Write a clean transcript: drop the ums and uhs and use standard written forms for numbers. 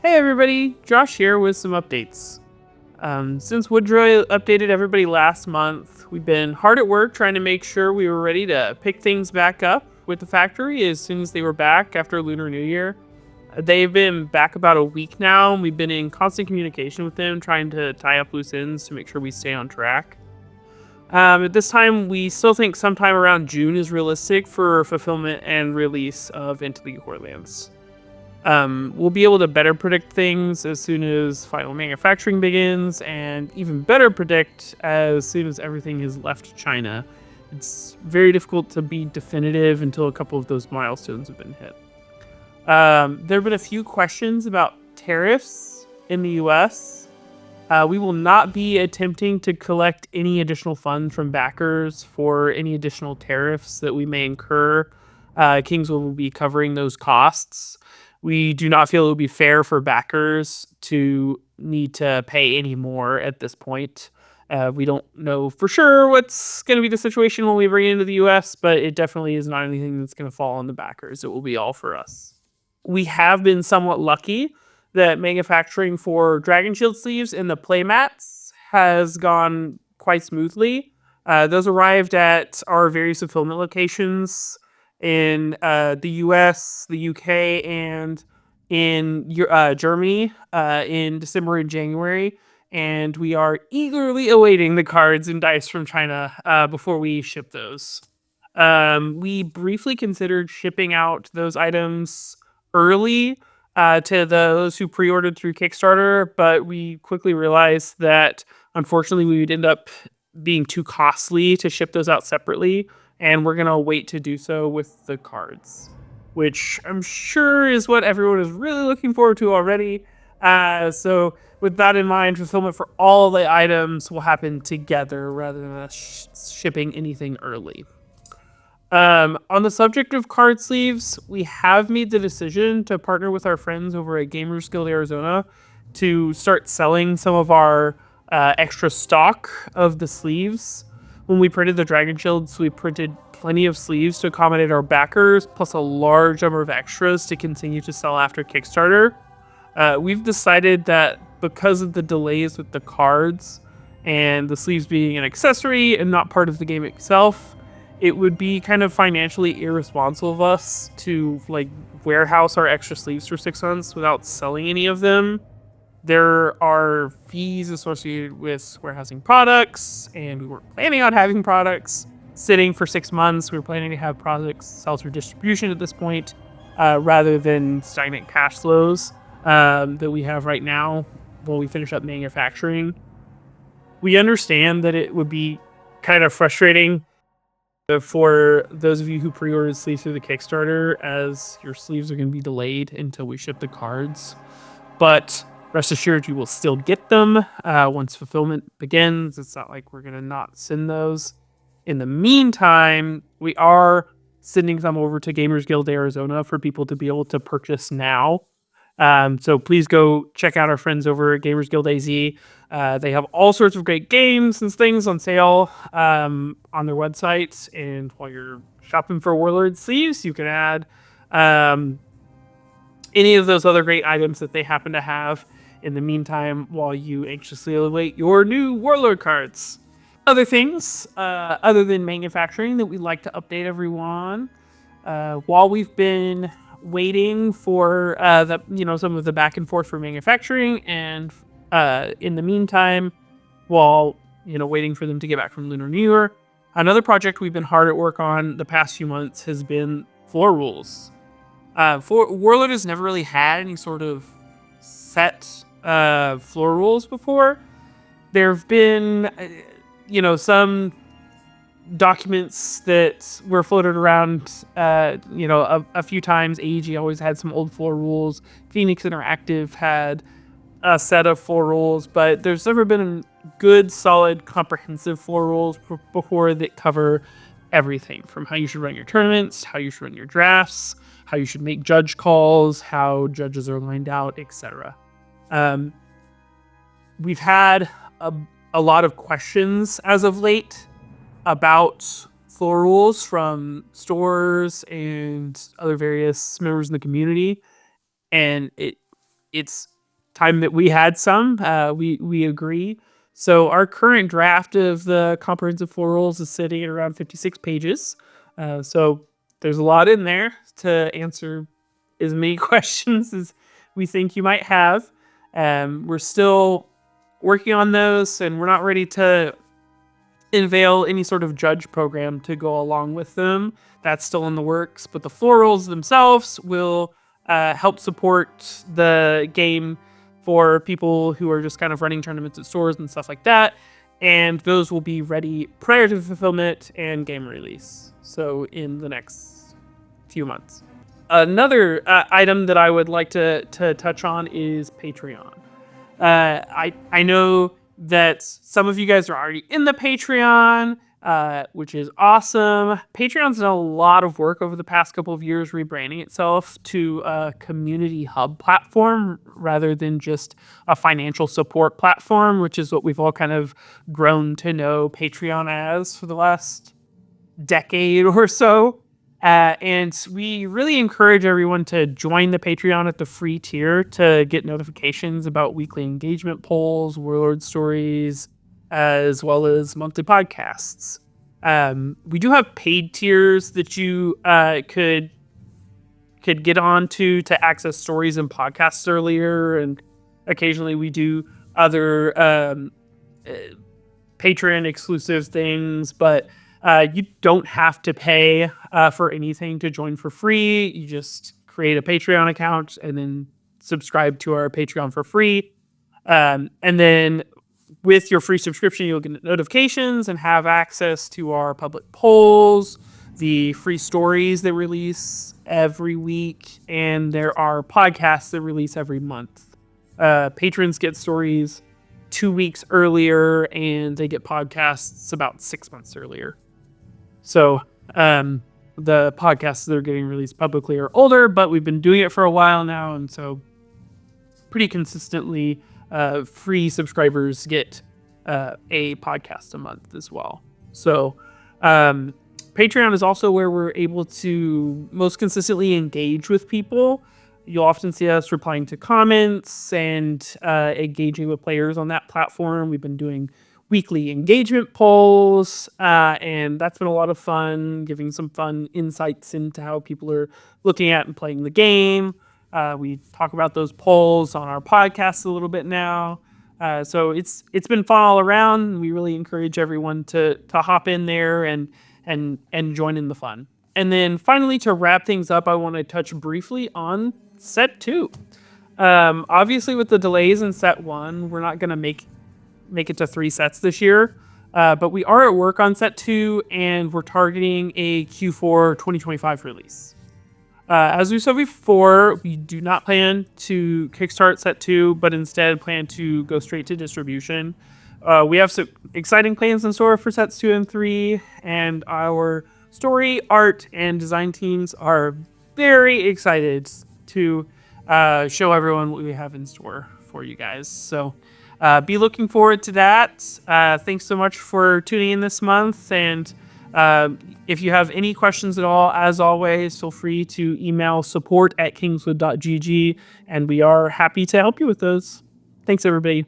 Hey everybody, Josh here with some updates. Since Woodrow updated everybody last month, we've been hard at work trying to make sure we were ready to pick things back up with the factory as soon as they were back after Lunar New Year. They've been back about a week now, and we've been in constant communication with them, trying to tie up loose ends to make sure we stay on track. At this time, we still think sometime around June is realistic for fulfillment and release of Into the Horrorlands. We'll be able to better predict things as soon as final manufacturing begins, and even better predict as soon as everything has left China. It's very difficult to be definitive until a couple of those milestones have been hit. There have been a few questions about tariffs in the US. We will not be attempting to collect any additional funds from backers for any additional tariffs that we may incur. Kingswood will be covering those costs. We do not feel it would be fair for backers to need to pay any more at this point. We don't know for sure what's going to be the situation when we bring it into the US, but it definitely is not anything that's going to fall on the backers. It will be all for us. We have been somewhat lucky that manufacturing for Dragon Shield sleeves and the playmats has gone quite smoothly. Those arrived at our various fulfillment locations in the US, the UK, and in Germany in December and January. And we are eagerly awaiting the cards and dice from China before we ship those. We briefly considered shipping out those items early to those who pre-ordered through Kickstarter, but we quickly realized that unfortunately we would end up being too costly to ship those out separately, and we're going to wait to do so with the cards, which I'm sure is what everyone is really looking forward to already. So with that in mind, fulfillment for all the items will happen together rather than us shipping anything early. On the subject of card sleeves, we have made the decision to partner with our friends over at Gamers Guild Arizona to start selling some of our extra stock of the sleeves. When we printed the Dragon Shields, we printed plenty of sleeves to accommodate our backers, plus a large number of extras to continue to sell after Kickstarter. We've decided that because of the delays with the cards and the sleeves being an accessory and not part of the game itself, it would be kind of financially irresponsible of us to warehouse our extra sleeves for 6 months without selling any of them. There are fees associated with warehousing products, and we weren't planning on having products sitting for 6 months. We were planning to have products sell through distribution at this point, rather than stagnant cash flows that we have right now while we finish up manufacturing. We understand that it would be kind of frustrating for those of you who pre-ordered sleeves through the Kickstarter, as your sleeves are going to be delayed until we ship the cards. But rest assured, you will still get them once fulfillment begins. It's not like we're going to not send those. In the meantime, we are sending some over to Gamers Guild Arizona for people to be able to purchase now. So please go check out our friends over at Gamers Guild AZ. They have all sorts of great games and things on sale on their website. And while you're shopping for Warlord sleeves, you can add any of those other great items that they happen to have in the meantime while you anxiously await your new Warlord cards. Other things, other than manufacturing, that we'd like to update everyone. While we've been waiting for some of the back and forth for manufacturing, and in the meantime, while waiting for them to get back from Lunar New Year, another project we've been hard at work on the past few months has been floor rules. Warlord has never really had any sort of set floor rules before. There have been some documents that were floated around a few times. AEG always had some old floor rules. Phoenix Interactive had a set of floor rules, but there's never been good, solid, comprehensive floor rules before that cover everything from how you should run your tournaments, how you should run your drafts, how you should make judge calls, how judges are lined out, etc. We've had a lot of questions as of late about floor rules from stores and other various members in the community, and it's time that we had some. We agree. So our current draft of the comprehensive floor rules is sitting at around 56 pages. So there's a lot in there to answer as many questions as we think you might have. We're still working on those, and we're not ready to unveil any sort of judge program to go along with them. That's still in the works, but the floor rules themselves will help support the game for people who are just kind of running tournaments at stores and stuff like that. And those will be ready prior to fulfillment and game release. So in the next few months. Another item that I would like to touch on is Patreon. I know that some of you guys are already in the Patreon, which is awesome. Patreon's done a lot of work over the past couple of years rebranding itself to a community hub platform rather than just a financial support platform, which is what we've all kind of grown to know Patreon as for the last decade or so. And we really encourage everyone to join the Patreon at the free tier to get notifications about weekly engagement polls, Warlord stories, as well as monthly podcasts. We do have paid tiers that you could get onto to access stories and podcasts earlier, and occasionally we do other patron exclusive things, but you don't have to pay for anything to join for free. You just create a Patreon account and then subscribe to our Patreon for free. And then with your free subscription, you'll get notifications and have access to our public polls, the free stories that release every week, and there are podcasts that release every month. Patrons get stories 2 weeks earlier, and they get podcasts about 6 months earlier. So the podcasts that are getting released publicly are older, but we've been doing it for a while now, and so pretty consistently free subscribers get a podcast a month as well. So Patreon is also where we're able to most consistently engage with people. You'll often see us replying to comments and engaging with players on that platform. We've been doing weekly engagement polls, and that's been a lot of fun, giving some fun insights into how people are looking at and playing the game. We talk about those polls on our podcast a little bit now. So it's been fun all around. We really encourage everyone to hop in there and join in the fun. And then finally, to wrap things up, I want to touch briefly on set 2. Obviously, with the delays in set 1, we're not going to make it to 3 sets this year. But we are at work on set 2, and we're targeting a Q4 2025 release. As we said before, we do not plan to kickstart set 2, but instead plan to go straight to distribution. We have some exciting plans in store for sets 2 and 3, and our story, art, and design teams are very excited to show everyone what we have in store for you guys. So be looking forward to that. Thanks so much for tuning in this month, and if you have any questions at all, as always, feel free to email support@kingswood.gg, and we are happy to help you with those. Thanks, everybody.